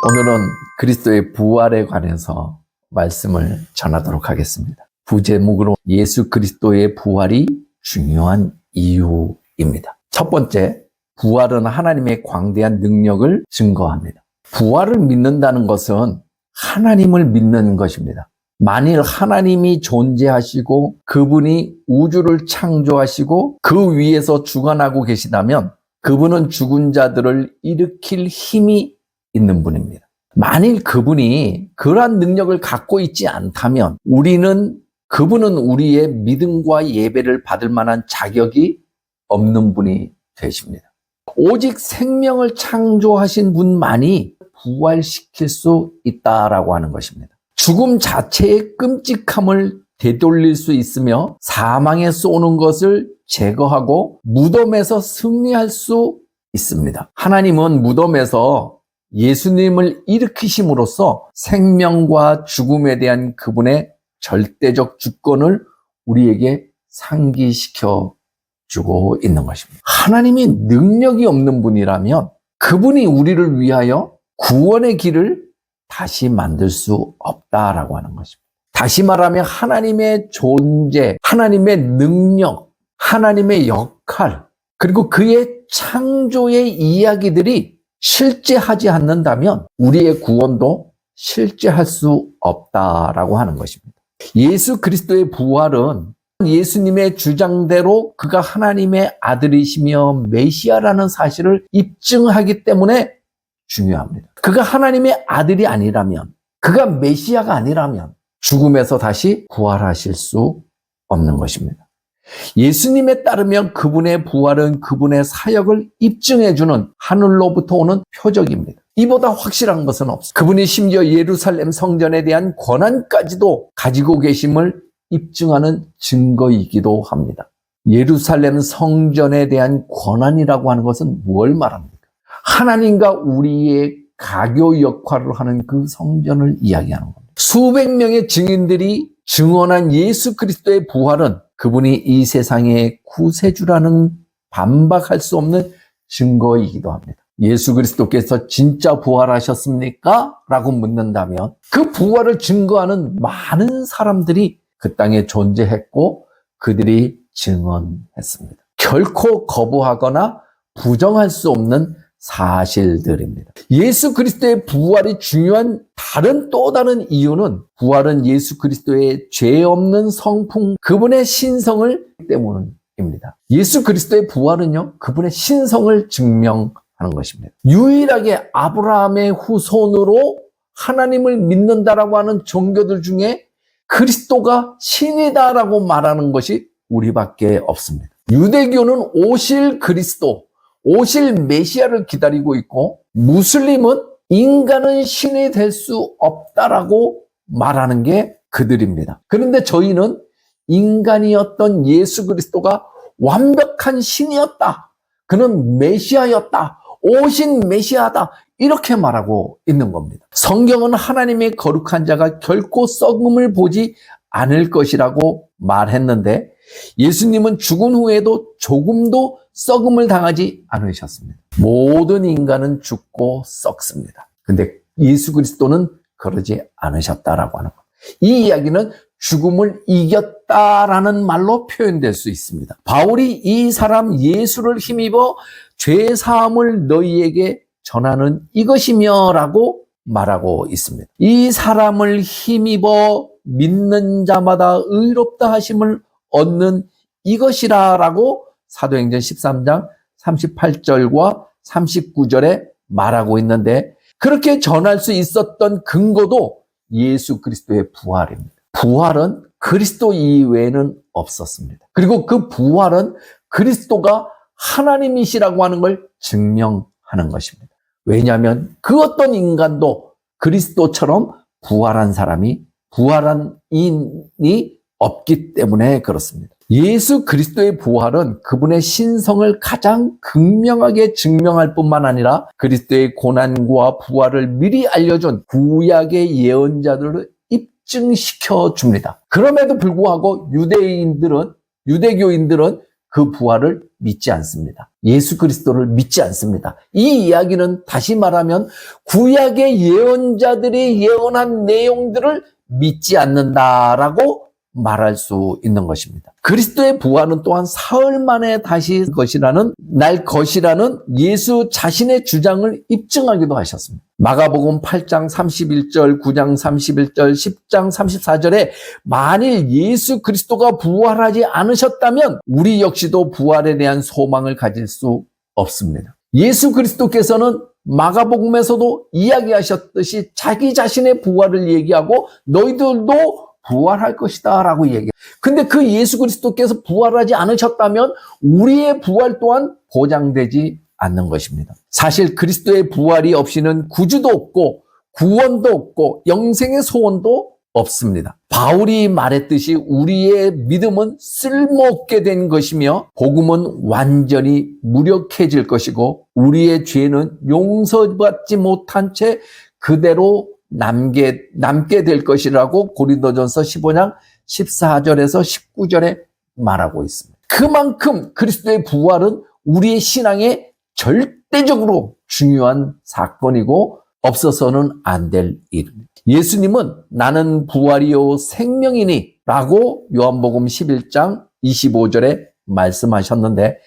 오늘은 그리스도의 부활에 관해서 말씀을 전하도록 하겠습니다. 부제목으로 예수 그리스도의 부활이 중요한 이유입니다. 첫 번째, 부활은 하나님의 광대한 능력을 증거합니다. 부활을 믿는다는 것은 하나님을 믿는 것입니다. 만일 하나님이 존재하시고 그분이 우주를 창조하시고 그 위에서 주관하고 계시다면 그분은 죽은 자들을 일으킬 힘이 있는 분입니다. 만일 그분이 그러한 능력을 갖고 있지 않다면 그분은 우리의 믿음과 예배를 받을 만한 자격이 없는 분이 되십니다. 오직 생명을 창조하신 분만이 부활시킬 수 있다라고 하는 것입니다. 죽음 자체의 끔찍함을 되돌릴 수 있으며 사망에 쏘는 것을 제거하고 무덤에서 승리할 수 있습니다. 하나님은 무덤에서 예수님을 일으키심으로써 생명과 죽음에 대한 그분의 절대적 주권을 우리에게 상기시켜 주고 있는 것입니다. 하나님이 능력이 없는 분이라면 그분이 우리를 위하여 구원의 길을 다시 만들 수 없다라고 하는 것입니다. 다시 말하면 하나님의 존재, 하나님의 능력, 하나님의 역할, 그리고 그의 창조의 이야기들이 실제하지 않는다면 우리의 구원도 실제할 수 없다라고 하는 것입니다. 예수 그리스도의 부활은 예수님의 주장대로 그가 하나님의 아들이시며 메시아라는 사실을 입증하기 때문에 중요합니다. 그가 하나님의 아들이 아니라면, 그가 메시아가 아니라면 죽음에서 다시 부활하실 수 없는 것입니다. 예수님에 따르면 그분의 부활은 그분의 사역을 입증해주는 하늘로부터 오는 표적입니다. 이보다 확실한 것은 없습니다. 그분이 심지어 예루살렘 성전에 대한 권한까지도 가지고 계심을 입증하는 증거이기도 합니다. 예루살렘 성전에 대한 권한이라고 하는 것은 뭘 말합니까? 하나님과 우리의 가교 역할을 하는 그 성전을 이야기하는 겁니다. 수백 명의 증인들이 증언한 예수 그리스도의 부활은 그분이 이 세상의 구세주라는 반박할 수 없는 증거이기도 합니다. 예수 그리스도께서 진짜 부활하셨습니까? 라고 묻는다면 그 부활을 증거하는 많은 사람들이 그 땅에 존재했고 그들이 증언했습니다. 결코 거부하거나 부정할 수 없는 사실들입니다. 예수 그리스도의 부활이 중요한 또 다른 이유는 부활은 예수 그리스도의 죄 없는 성품, 그분의 신성을 때문입니다. 예수 그리스도의 부활은요, 그분의 신성을 증명하는 것입니다. 유일하게 아브라함의 후손으로 하나님을 믿는다라고 하는 종교들 중에 그리스도가 신이다라고 말하는 것이 우리밖에 없습니다. 유대교는 오실 그리스도, 오실 메시아를 기다리고 있고, 무슬림은 인간은 신이 될 수 없다라고 말하는 게 그들입니다. 그런데 저희는 인간이었던 예수 그리스도가 완벽한 신이었다, 그는 메시아였다, 오신 메시아다, 이렇게 말하고 있는 겁니다. 성경은 하나님의 거룩한 자가 결코 썩음을 보지 않을 것이라고 말했는데 예수님은 죽은 후에도 조금도 썩음을 당하지 않으셨습니다. 모든 인간은 죽고 썩습니다. 근데 예수 그리스도는 그러지 않으셨다라고 하는 것. 이 이야기는 죽음을 이겼다라는 말로 표현될 수 있습니다. 바울이 이 사람 예수를 힘입어 죄 사함을 너희에게 전하는 이것이며 라고 말하고 있습니다. 이 사람을 힘입어 믿는 자마다 의롭다 하심을 얻는 이것이라 라고 사도행전 13장 38절과 39절에 말하고 있는데 그렇게 전할 수 있었던 근거도 예수 그리스도의 부활입니다. 부활은 그리스도 이외에는 없었습니다. 그리고 그 부활은 그리스도가 하나님이시라고 하는 걸 증명하는 것입니다. 왜냐하면 그 어떤 인간도 그리스도처럼 부활한 인이 없기 때문에 그렇습니다. 예수 그리스도의 부활은 그분의 신성을 가장 극명하게 증명할 뿐만 아니라 그리스도의 고난과 부활을 미리 알려준 구약의 예언자들을 입증시켜 줍니다. 그럼에도 불구하고 유대교인들은 그 부활을 믿지 않습니다. 예수 그리스도를 믿지 않습니다. 이 이야기는 다시 말하면 구약의 예언자들이 예언한 내용들을 믿지 않는다라고 말할 수 있는 것입니다. 그리스도의 부활은 또한 사흘 만에 다시 날 것이라는 예수 자신의 주장을 입증하기도 하셨습니다. 마가복음 8장 31절, 9장 31절, 10장 34절에 만일 예수 그리스도가 부활하지 않으셨다면 우리 역시도 부활에 대한 소망을 가질 수 없습니다. 예수 그리스도께서는 마가복음에서도 이야기하셨듯이 자기 자신의 부활을 얘기하고 너희들도 부활할 것이다 라고 얘기해요. 근데 그 예수 그리스도께서 부활하지 않으셨다면 우리의 부활 또한 보장되지 않는 것입니다. 사실 그리스도의 부활이 없이는 구주도 없고 구원도 없고 영생의 소원도 없습니다. 바울이 말했듯이 우리의 믿음은 쓸모없게 된 것이며 복음은 완전히 무력해질 것이고 우리의 죄는 용서받지 못한 채 그대로 남게 될 것이라고 고린도전서 15장 14절에서 19절에 말하고 있습니다. 그만큼 그리스도의 부활은 우리의 신앙에 절대적으로 중요한 사건이고 없어서는 안 될 일입니다. 예수님은 나는 부활이요 생명이니 라고 요한복음 11장 25절에 말씀하셨는데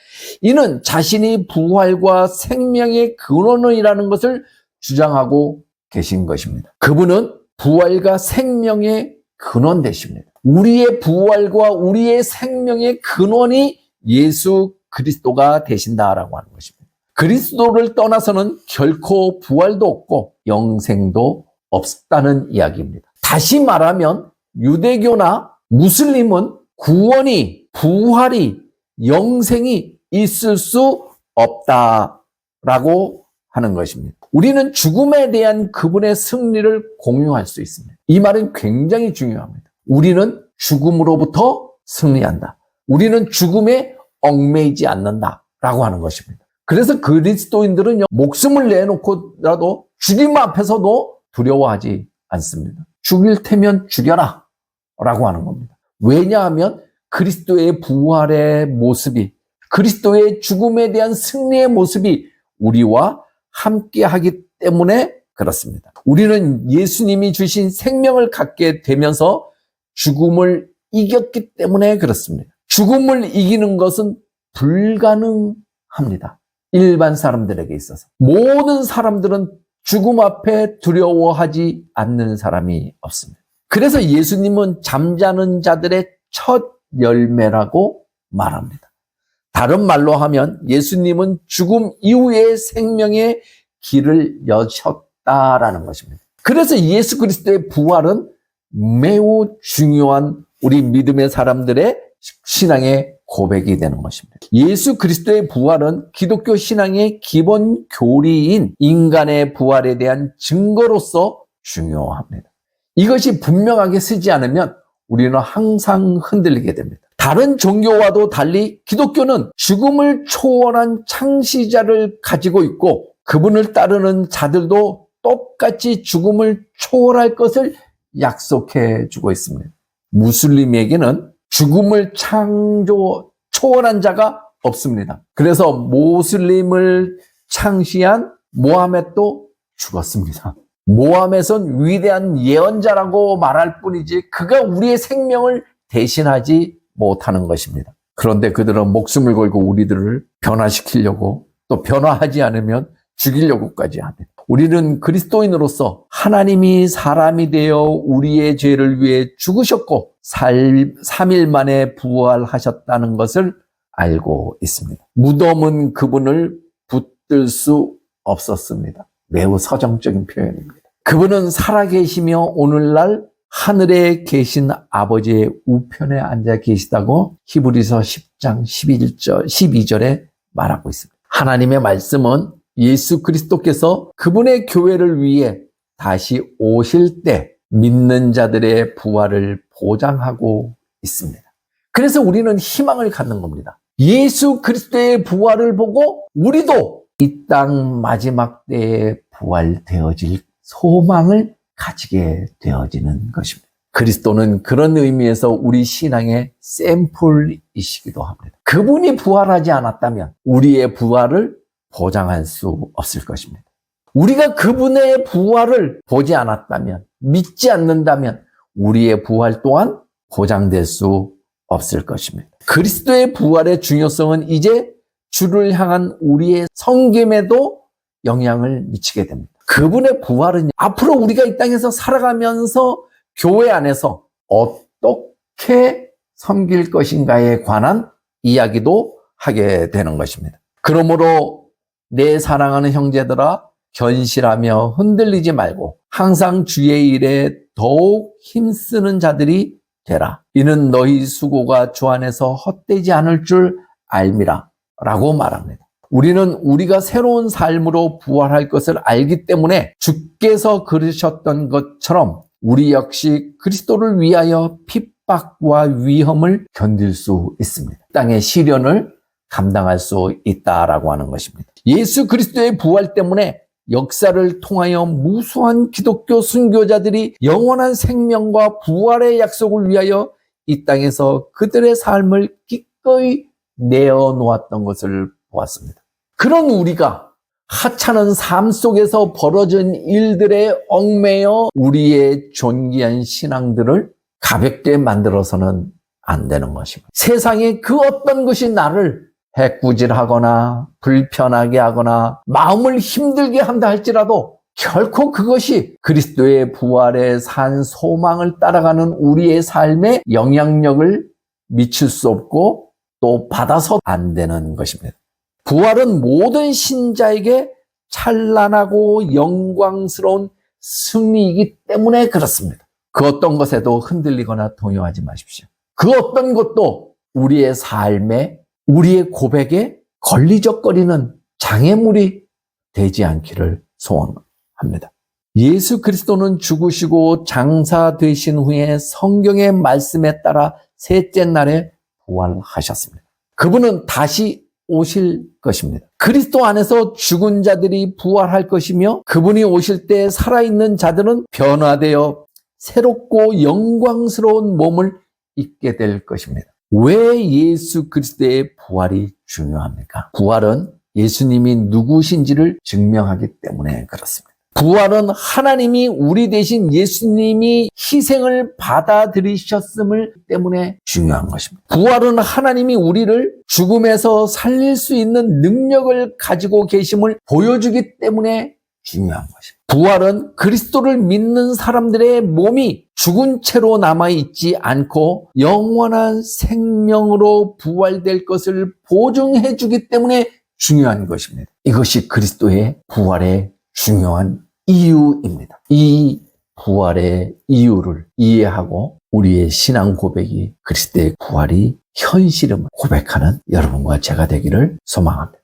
이는 자신이 부활과 생명의 근원이라는 것을 주장하고 계신 것입니다. 그분은 부활과 생명의 근원 되십니다. 우리의 부활과 우리의 생명의 근원이 예수 그리스도가 되신다라고 하는 것입니다. 그리스도를 떠나서는 결코 부활도 없고 영생도 없다는 이야기입니다. 다시 말하면 유대교나 무슬림은 구원이, 부활이, 영생이 있을 수 없다라고 하는 것입니다. 우리는 죽음에 대한 그분의 승리를 공유할 수 있습니다. 이 말은 굉장히 중요합니다. 우리는 죽음으로부터 승리한다. 우리는 죽음에 얽매이지 않는다라고 하는 것입니다. 그래서 그리스도인들은 목숨을 내놓고라도 주님 앞에서도 두려워하지 않습니다. 죽일 테면 죽여라 라고 하는 겁니다. 왜냐하면 그리스도의 부활의 모습이, 그리스도의 죽음에 대한 승리의 모습이 우리와 함께 하기 때문에 그렇습니다. 우리는 예수님이 주신 생명을 갖게 되면서 죽음을 이겼기 때문에 그렇습니다. 죽음을 이기는 것은 불가능합니다. 일반 사람들에게 있어서. 모든 사람들은 죽음 앞에 두려워하지 않는 사람이 없습니다. 그래서 예수님은 잠자는 자들의 첫 열매라고 말합니다. 다른 말로 하면 예수님은 죽음 이후의 생명의 길을 여셨다라는 것입니다. 그래서 예수 그리스도의 부활은 매우 중요한 우리 믿음의 사람들의 신앙의 고백이 되는 것입니다. 예수 그리스도의 부활은 기독교 신앙의 기본 교리인 인간의 부활에 대한 증거로서 중요합니다. 이것이 분명하게 쓰지 않으면 우리는 항상 흔들리게 됩니다. 다른 종교와도 달리 기독교는 죽음을 초월한 창시자를 가지고 있고 그분을 따르는 자들도 똑같이 죽음을 초월할 것을 약속해 주고 있습니다. 무슬림에게는 죽음을 초월한 자가 없습니다. 그래서 무슬림을 창시한 모하멧도 죽었습니다. 모하멧은 위대한 예언자라고 말할 뿐이지 그가 우리의 생명을 대신하지 못하는 것입니다. 그런데 그들은 목숨을 걸고 우리들을 변화시키려고 또 변화하지 않으면 죽이려고까지 합니다. 우리는 그리스도인으로서 하나님이 사람이 되어 우리의 죄를 위해 죽으셨고 3일 만에 부활하셨다는 것을 알고 있습니다. 무덤은 그분을 붙들 수 없었습니다. 매우 서정적인 표현입니다. 그분은 살아계시며 오늘날 하늘에 계신 아버지의 우편에 앉아 계시다고 히브리서 10장 12절에 말하고 있습니다. 하나님의 말씀은 예수 그리스도께서 그분의 교회를 위해 다시 오실 때 믿는 자들의 부활을 보장하고 있습니다. 그래서 우리는 희망을 갖는 겁니다. 예수 그리스도의 부활을 보고 우리도 이 땅 마지막 때에 부활되어질 소망을 가지게 되어지는 것입니다. 그리스도는 그런 의미에서 우리 신앙의 샘플이시기도 합니다. 그분이 부활하지 않았다면 우리의 부활을 보장할 수 없을 것입니다. 우리가 그분의 부활을 보지 않았다면, 믿지 않는다면 우리의 부활 또한 보장될 수 없을 것입니다. 그리스도의 부활의 중요성은 이제 주를 향한 우리의 섬김에도 영향을 미치게 됩니다. 그분의 부활은 앞으로 우리가 이 땅에서 살아가면서 교회 안에서 어떻게 섬길 것인가에 관한 이야기도 하게 되는 것입니다. 그러므로 내 사랑하는 형제들아, 견실하며 흔들리지 말고 항상 주의 일에 더욱 힘쓰는 자들이 되라. 이는 너희 수고가 주 안에서 헛되지 않을 줄 알미라 라고 말합니다. 우리는 우리가 새로운 삶으로 부활할 것을 알기 때문에 주께서 그러셨던 것처럼 우리 역시 그리스도를 위하여 핍박과 위험을 견딜 수 있습니다. 땅의 시련을 감당할 수 있다라고 하는 것입니다. 예수 그리스도의 부활 때문에 역사를 통하여 무수한 기독교 순교자들이 영원한 생명과 부활의 약속을 위하여 이 땅에서 그들의 삶을 기꺼이 내어놓았던 것을 보았습니다. 그런 우리가 하찮은 삶 속에서 벌어진 일들에 얽매여 우리의 존귀한 신앙들을 가볍게 만들어서는 안 되는 것입니다. 세상에 그 어떤 것이 나를 해꾸질하거나 불편하게 하거나 마음을 힘들게 한다 할지라도 결코 그것이 그리스도의 부활에 산 소망을 따라가는 우리의 삶에 영향력을 미칠 수 없고 또 받아서 안 되는 것입니다. 부활은 모든 신자에게 찬란하고 영광스러운 승리이기 때문에 그렇습니다. 그 어떤 것에도 흔들리거나 동요하지 마십시오. 그 어떤 것도 우리의 삶에, 우리의 고백에 걸리적거리는 장애물이 되지 않기를 소원합니다. 예수 그리스도는 죽으시고 장사되신 후에 성경의 말씀에 따라 셋째 날에 부활하셨습니다. 그분은 다시 오실 것입니다. 그리스도 안에서 죽은 자들이 부활할 것이며 그분이 오실 때 살아있는 자들은 변화되어 새롭고 영광스러운 몸을 입게 될 것입니다. 왜 예수 그리스도의 부활이 중요합니까? 부활은 예수님이 누구신지를 증명하기 때문에 그렇습니다. 부활은 하나님이 우리 대신 예수님이 희생을 받아들이셨음을 때문에 중요한 것입니다. 부활은 하나님이 우리를 죽음에서 살릴 수 있는 능력을 가지고 계심을 보여주기 때문에 중요한 것입니다. 부활은 그리스도를 믿는 사람들의 몸이 죽은 채로 남아있지 않고 영원한 생명으로 부활될 것을 보증해 주기 때문에 중요한 것입니다. 이것이 그리스도의 부활의 중요한 이유입니다. 이 부활의 이유를 이해하고 우리의 신앙 고백이 그리스도의 부활이 현실임을 고백하는 여러분과 제가 되기를 소망합니다.